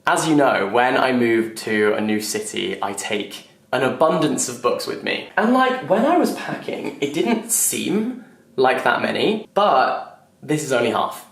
As you know, when I move to a new city, I take an abundance of books with me. And like, when I was packing, it didn't seem like that many, but this is only half.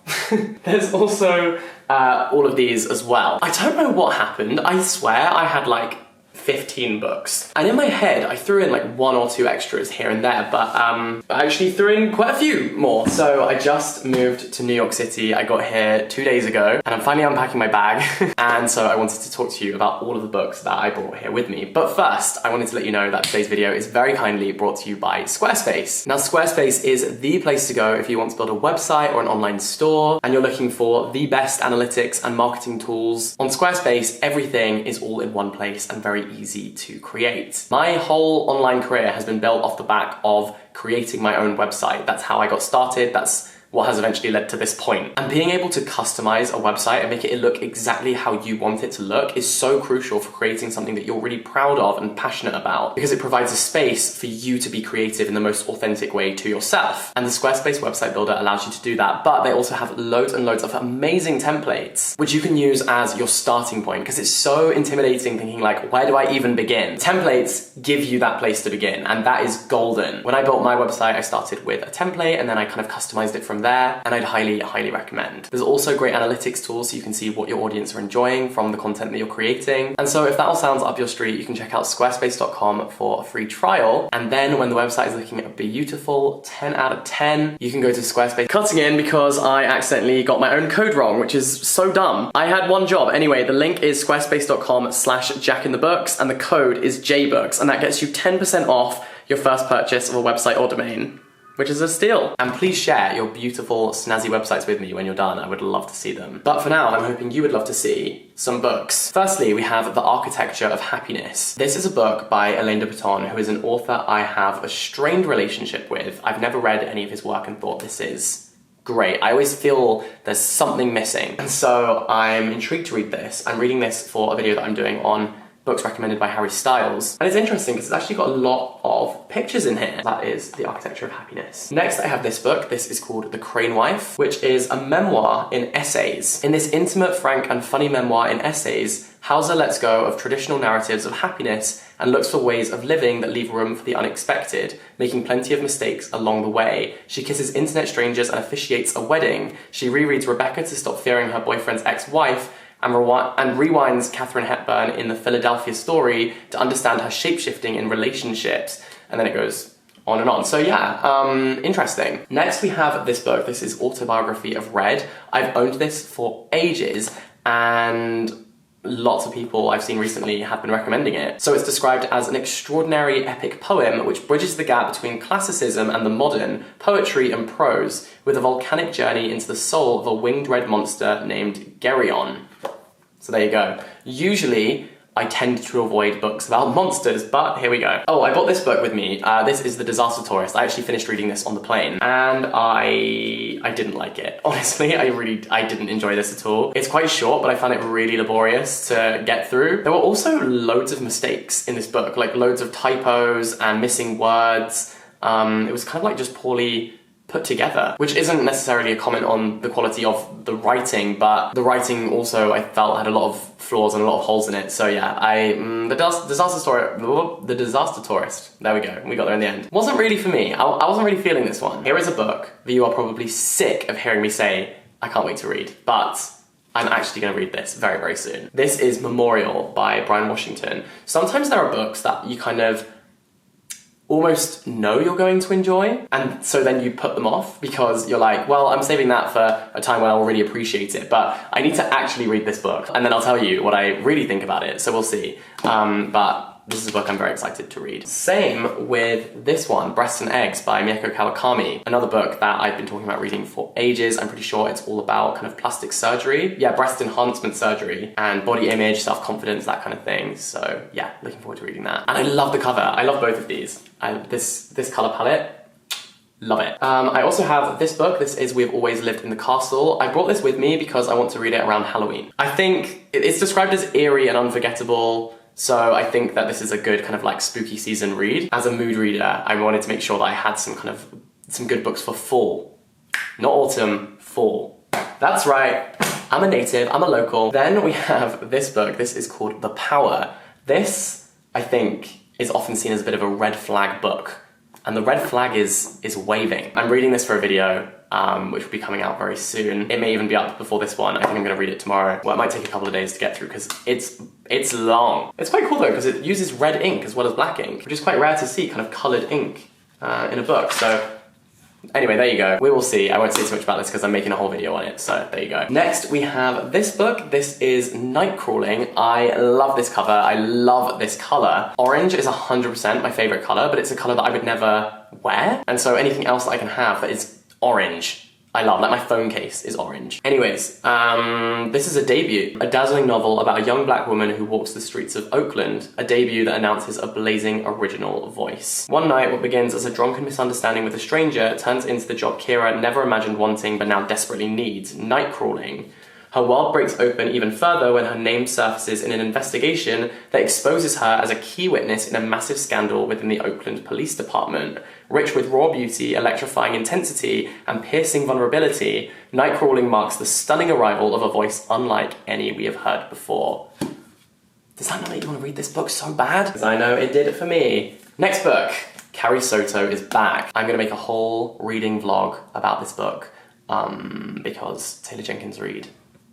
There's also all of these as well. I don't know what happened. I swear I had like 15 books. And in my head, I threw in like 1 or 2 extras here and there, but I actually threw in quite a few more. So I just moved to New York City. I got here 2 days ago, and I'm finally unpacking my bag. And so I wanted to talk to you about all of the books that I brought here with me. But first, I wanted to let you know that today's video is very kindly brought to you by Squarespace. Now, Squarespace is the place to go if you want to build a website or an online store, and you're looking for the best analytics and marketing tools. On Squarespace, everything is all in one place and very easy to create. My whole online career has been built off the back of creating my own website. That's how I got started. That's what has eventually led to this point. And being able to customize a website and make it look exactly how you want it to look is so crucial for creating something that you're really proud of and passionate about, because it provides a space for you to be creative in the most authentic way to yourself. And the Squarespace website builder allows you to do that, but they also have loads and loads of amazing templates, which you can use as your starting point, because it's so intimidating thinking like, where do I even begin? Templates give you that place to begin, and that is golden. When I built my website, I started with a template and then I kind of customized it from there, and I'd highly recommend. There's also great analytics tools so you can see what your audience are enjoying from the content that you're creating. And so if that all sounds up your street, you can check out squarespace.com for a free trial. And then when the website is looking beautiful, 10 out of 10, you can go to Squarespace. Cutting in because I accidentally got my own code wrong, which is so dumb. I had one job. Anyway, the link is squarespace.com/jackinthebooks, and the code is jbooks, and that gets you 10% off your first purchase of a website or domain, which is a steal. And please share your beautiful, snazzy websites with me when you're done. I would love to see them. But for now, I'm hoping you would love to see some books. Firstly, we have The Architecture of Happiness. This is a book by Alain de Botton, who is an author I have a strained relationship with. I've never read any of his work and thought this is great. I always feel there's something missing. And so I'm intrigued to read this. I'm reading this for a video that I'm doing on books recommended by Harry Styles. And it's interesting because it's actually got a lot of pictures in here. That is The Architecture of Happiness. Next, I have this book. This is called The Crane Wife, which is a memoir in essays. In this intimate, frank, and funny memoir in essays, Hauser lets go of traditional narratives of happiness and looks for ways of living that leave room for the unexpected, making plenty of mistakes along the way. She kisses internet strangers and officiates a wedding. She rereads Rebecca to stop fearing her boyfriend's ex-wife, and rewinds Katharine Hepburn in The Philadelphia Story to understand her shape-shifting in relationships. And then it goes on and on. So yeah, interesting. Next we have this book. This is Autobiography of Red. I've owned this for ages, and lots of people I've seen recently have been recommending it. So it's described as an extraordinary epic poem which bridges the gap between classicism and the modern, poetry and prose, with a volcanic journey into the soul of a winged red monster named Geryon. So there you go. Usually, I tend to avoid books about monsters, but here we go. Oh, I bought this book with me. This is The Disaster Tourist. I actually finished reading this on the plane, and I didn't like it. Honestly, I didn't enjoy this at all. It's quite short, but I found it really laborious to get through. There were also loads of mistakes in this book, like loads of typos and missing words. It was kind of like just poorly put together, which isn't necessarily a comment on the quality of the writing, but the writing also I felt had a lot of flaws and a lot of holes in it. So yeah, The Disaster Tourist, there we go, we got there in the end. Wasn't really for me. I wasn't really feeling this one. Here is a book that you are probably sick of hearing me say I can't wait to read, but I'm actually going to read this very, very soon. This is Memorial by Brian Washington. Sometimes there are books that you kind of almost know you're going to enjoy, and so then you put them off because you're like, well, I'm saving that for a time when I'll really appreciate it, but I need to actually read this book, and then I'll tell you what I really think about it, so we'll see. But this is a book I'm very excited to read. Same with this one, Breasts and Eggs by Miko Kawakami. Another book that I've been talking about reading for ages. I'm pretty sure it's all about kind of plastic surgery. Yeah, breast enhancement surgery and body image, self-confidence, that kind of thing. So yeah, looking forward to reading that. And I love the cover. I love both of these. This color palette, love it. I also have this book. This is We've Always Lived in the Castle. I brought this with me because I want to read it around Halloween. I think it's described as eerie and unforgettable, so I think that this is a good kind of like spooky season read. As a mood reader, I wanted to make sure that I had some good books for fall. Not autumn, fall. That's right. I'm a native, I'm a local. Then we have this book. This is called The Power. This, I think, is often seen as a bit of a red flag book. And the red flag is waving. I'm reading this for a video, which will be coming out very soon. It may even be up before this one. I think I'm gonna read it tomorrow. Well, it might take a couple of days to get through because it's long. It's quite cool though, because it uses red ink as well as black ink, which is quite rare to see, kind of colored ink in a book. So anyway, there you go. We will see. I won't say too much about this because I'm making a whole video on it, so there you go. Next, we have this book. This is Nightcrawling. I love this cover. I love this color. Orange is 100% my favorite color, but it's a color that I would never wear. And so anything else that I can have that is orange, I love. Like my phone case is orange. Anyways, this is a debut. A dazzling novel about a young black woman who walks the streets of Oakland. A debut that announces a blazing original voice. One night, what begins as a drunken misunderstanding with a stranger turns into the job Kira never imagined wanting but now desperately needs, nightcrawling. Her world breaks open even further when her name surfaces in an investigation that exposes her as a key witness in a massive scandal within the Oakland Police Department. Rich with raw beauty, electrifying intensity, and piercing vulnerability, Nightcrawling marks the stunning arrival of a voice unlike any we have heard before. Does that not make you want to read this book so bad? Because I know it did it for me. Next book, Carrie Soto is back. I'm going to make a whole reading vlog about this book because Taylor Jenkins Reid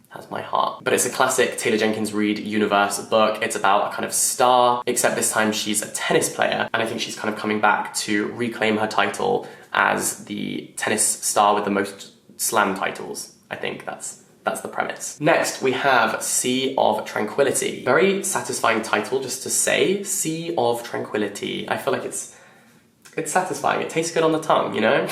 has my heart. But it's a classic Taylor Jenkins Reid universe book. It's about a kind of star, except this time she's a tennis player, and I think she's kind of coming back to reclaim her title as the tennis star with the most slam titles. I think that's the premise. Next, we have Sea of Tranquility. Very satisfying title just to say, Sea of Tranquility. I feel like it's satisfying. It tastes good on the tongue, you know?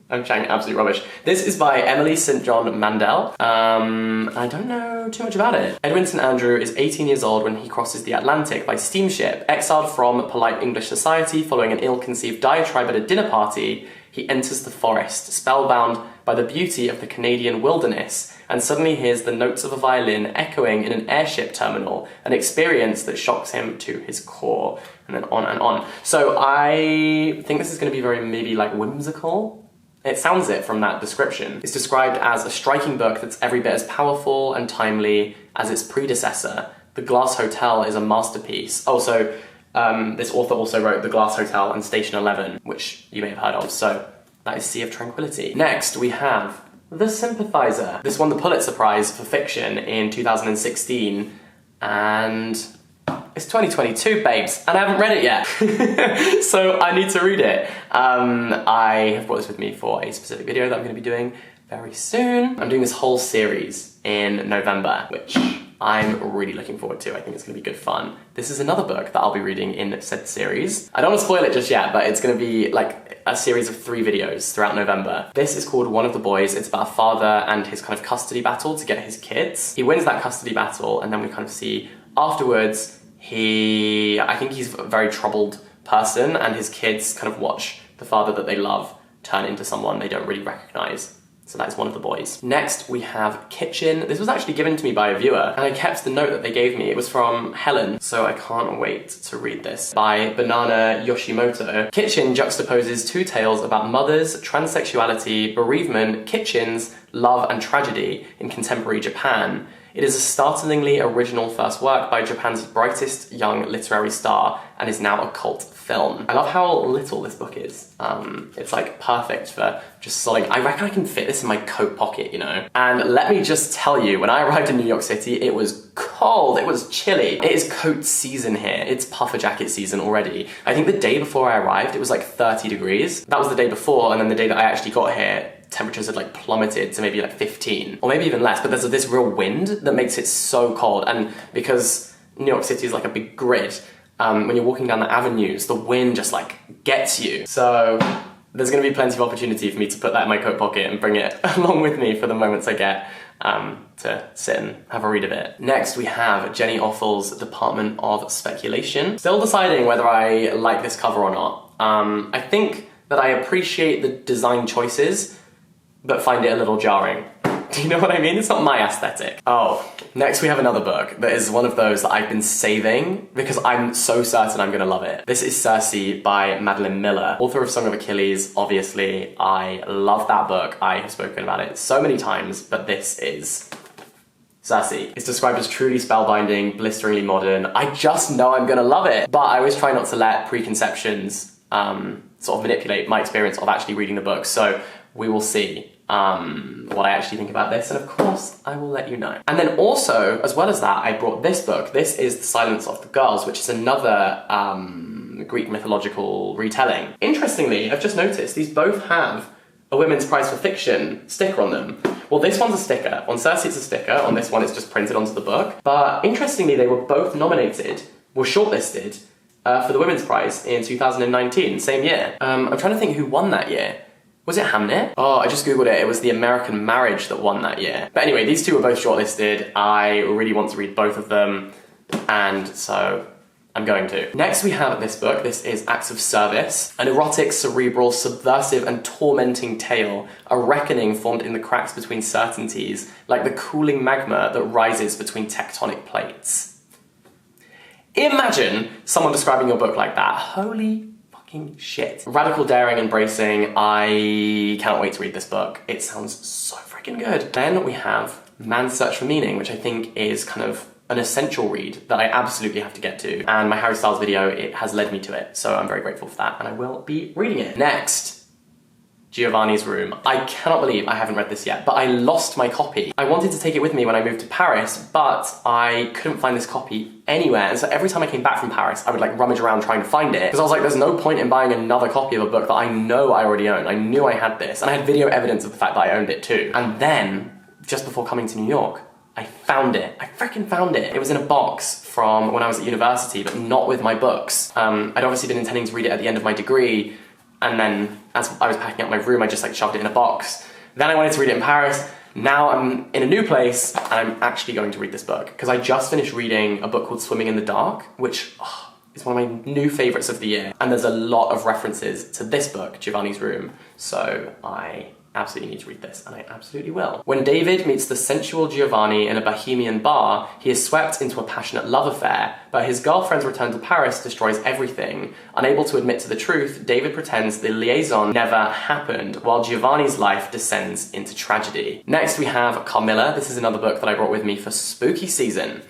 I'm chatting absolute rubbish. This is by Emily St. John Mandel. I don't know too much about it. Edwin St. Andrew is 18 years old when he crosses the Atlantic by steamship. Exiled from polite English society following an ill-conceived diatribe at a dinner party, he enters the forest, spellbound by the beauty of the Canadian wilderness, and suddenly hears the notes of a violin echoing in an airship terminal, an experience that shocks him to his core, and then on and on. So I think this is going to be very maybe like whimsical. It sounds it from that description. It's described as a striking book that's every bit as powerful and timely as its predecessor. The Glass Hotel is a masterpiece. Also, this author also wrote The Glass Hotel and Station 11, which you may have heard of, so that is Sea of Tranquility. Next, we have The Sympathizer. This won the Pulitzer Prize for fiction in 2016, and it's 2022, babes, and I haven't read it yet. So I need to read it. I have brought this with me for a specific video that I'm going to be doing very soon. I'm doing this whole series in November, which I'm really looking forward to. I think it's going to be good fun. This is another book that I'll be reading in said series. I don't want to spoil it just yet, but it's going to be like a series of 3 videos throughout November. This is called One of the Boys. It's about a father and his kind of custody battle to get his kids. He wins that custody battle, and then we kind of see afterwards I think he's a very troubled person, and his kids kind of watch the father that they love turn into someone they don't really recognize. So that is One of the Boys. Next, we have Kitchen. This was actually given to me by a viewer, and I kept the note that they gave me. It was from Helen, so I can't wait to read this. By Banana Yoshimoto. Kitchen juxtaposes 2 tales about mothers, transsexuality, bereavement, kitchens, love, and tragedy in contemporary Japan. It is a startlingly original first work by Japan's brightest young literary star and is now a cult film. I love how little this book is. It's like perfect for just solid. I reckon I can fit this in my coat pocket, you know? And let me just tell you, when I arrived in New York City, it was cold, it was chilly. It is coat season here. It's puffer jacket season already. I think the day before I arrived, it was like 30 degrees. That was the day before, and then the day that I actually got here, temperatures had like plummeted to maybe like 15 or maybe even less, but there's this real wind that makes it so cold. And because New York City is like a big grid, when you're walking down the avenues, the wind just like gets you. So there's gonna be plenty of opportunity for me to put that in my coat pocket and bring it along with me for the moments I get to sit and have a read of it. Next, we have Jenny Offel's Department of Speculation. Still deciding whether I like this cover or not. I think that I appreciate the design choices, but find it a little jarring. Do you know what I mean? It's not my aesthetic. Oh, next we have another book that is one of those that I've been saving because I'm so certain I'm gonna love it. This is Cersei by Madeleine Miller, author of Song of Achilles. Obviously, I love that book. I have spoken about it so many times, but this is Cersei. It's described as truly spellbinding, blisteringly modern. I just know I'm gonna love it, but I always try not to let preconceptions sort of manipulate my experience of actually reading the book. So we will see what I actually think about this, and of course I will let you know. And then also, as well as that, I brought this book. This is The Silence of the Girls, which is another Greek mythological retelling. Interestingly, I've just noticed these both have a Women's Prize for Fiction sticker on them. Well, this one's a sticker. On Cersei it's a sticker, on this one it's just printed onto the book. But interestingly, they were both nominated, were shortlisted for the Women's Prize in 2019, same year. I'm trying to think who won that year. Was it Hamnet? Oh, I just googled it. It was The American Marriage that won that year. But anyway, these two were both shortlisted. I really want to read both of them, and so I'm going to. Next we have this book. This is Acts of Service, an erotic, cerebral, subversive and tormenting tale, a reckoning formed in the cracks between certainties, like the cooling magma that rises between tectonic plates. Imagine someone describing your book like that. Holy shit. Radical, daring, and bracing. I cannot wait to read this book. It sounds so freaking good. Then we have Man's Search for Meaning, which I think is kind of an essential read that I absolutely have to get to. And my Harry Styles video, it has led me to it. So I'm very grateful for that, and I will be reading it. Next, Giovanni's Room. I cannot believe I haven't read this yet, but I lost my copy. I wanted to take it with me when I moved to Paris, but I couldn't find this copy anywhere. And so every time I came back from Paris, I would like rummage around trying to find it, because I was like, there's no point in buying another copy of a book that I know I already own. I knew I had this, and I had video evidence of the fact that I owned it too. And then, just before coming to New York, I found it. I freaking found it. It was in a box from when I was at university, but not with my books. I'd obviously been intending to read it at the end of my degree, and then as I was packing up my room, I just like shoved it in a box. Then I wanted to read it in Paris. Now I'm in a new place, and I'm actually going to read this book, because I just finished reading a book called Swimming in the Dark, which is one of my new favourites of the year. And there's a lot of references to this book, Giovanni's Room, so I absolutely need to read this, and I absolutely will. When David meets the sensual Giovanni in a Bohemian bar, he is swept into a passionate love affair, but his girlfriend's return to Paris destroys everything. Unable to admit to the truth, David pretends the liaison never happened, while Giovanni's life descends into tragedy. Next we have Carmilla. This is another book that I brought with me for spooky season.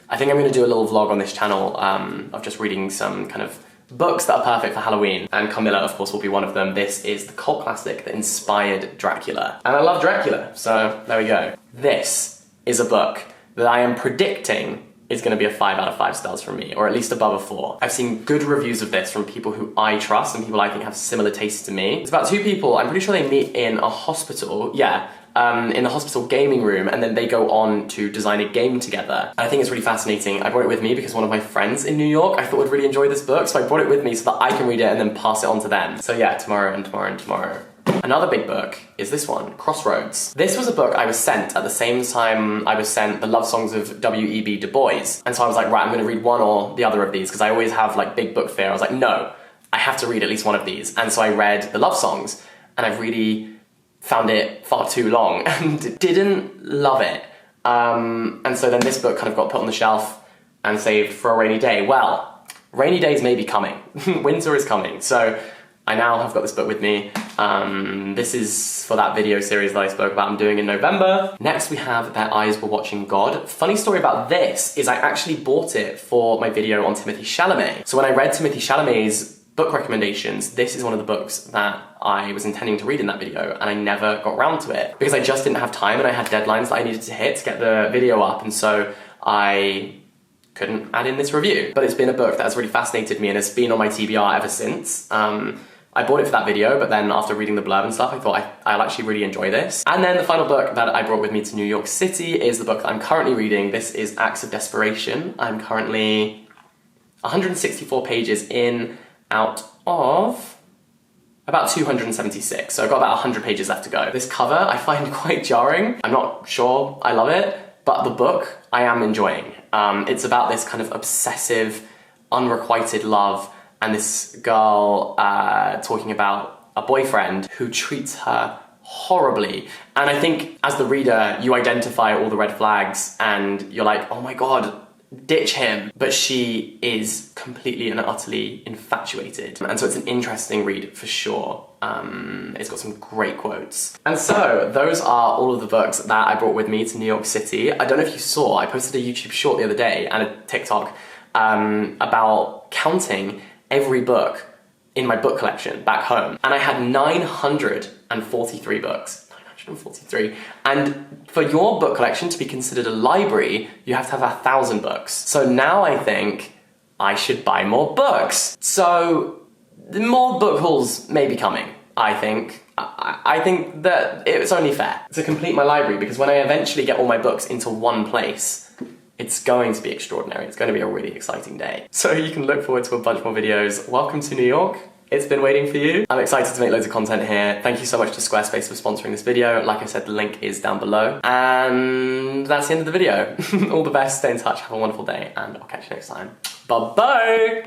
I think I'm going to do a little vlog on this channel of just reading some kind of books that are perfect for Halloween, and Carmilla, of course, will be one of them. This is the cult classic that inspired Dracula. And I love Dracula, so there we go. This is a book that I am predicting is going to be a 5 out of 5 stars from me, or at least above a 4. I've seen good reviews of this from people who I trust and people I think have similar tastes to me. It's about two people, I'm pretty sure they meet in a hospital, in the hospital gaming room, and then they go on to design a game together. And I think it's really fascinating. I brought it with me because one of my friends in New York I thought would really enjoy this book, so I brought it with me so that I can read it and then pass it on to them. So yeah, tomorrow and tomorrow and tomorrow. Another big book is this one, Crossroads. This was a book I was sent at the same time I was sent the love songs of W.E.B. Du Bois. And so I was like, right, I'm gonna read one or the other of these, because I always have like big book fear. I was like, no, I have to read at least one of these. And so I read the love songs, and I really found it far too long and didn't love it. And so then this book kind of got put on the shelf and saved for a rainy day. Well, rainy days may be coming. Winter is coming. So I now have got this book with me. This is for that video series that I spoke about I'm doing in November. Next we have Their Eyes Were Watching God. Funny story about this is I actually bought it for my video on Timothée Chalamet. So when I read Timothée Chalamet's book recommendations, this is one of the books that I was intending to read in that video, and I never got around to it because I just didn't have time and I had deadlines that I needed to hit to get the video up, and so I couldn't add in this review. But it's been a book that has really fascinated me and has been on my TBR ever since. I bought it for that video, but then after reading the blurb and stuff, I thought I'll actually really enjoy this. And then the final book that I brought with me to New York City is the book that I'm currently reading. This is Acts of Desperation. I'm currently 164 pages in, out of about 276, so I've got about 100 pages left to go. This cover I find quite jarring. I'm not sure I love it, but the book I am enjoying. It's about this kind of obsessive, unrequited love, and this girl talking about a boyfriend who treats her horribly. And I think as the reader, you identify all the red flags and you're like, oh my God, ditch him. But she is completely and utterly infatuated. And so it's an interesting read for sure. It's got some great quotes. And so those are all of the books that I brought with me to New York City. I don't know if you saw, I posted a YouTube short the other day and a TikTok about counting every book in my book collection back home. And I had 943 books. 943. And for your book collection to be considered a library, you have to have 1,000 books. So now I think I should buy more books. So more book hauls may be coming, I think. I think that it's only fair to complete my library, because when I eventually get all my books into one place, it's going to be extraordinary. It's going to be a really exciting day. So you can look forward to a bunch more videos. Welcome to New York. It's been waiting for you. I'm excited to make loads of content here. Thank you so much to Squarespace for sponsoring this video. Like I said, the link is down below. And that's the end of the video. All the best, stay in touch, have a wonderful day, and I'll catch you next time. Bye-bye!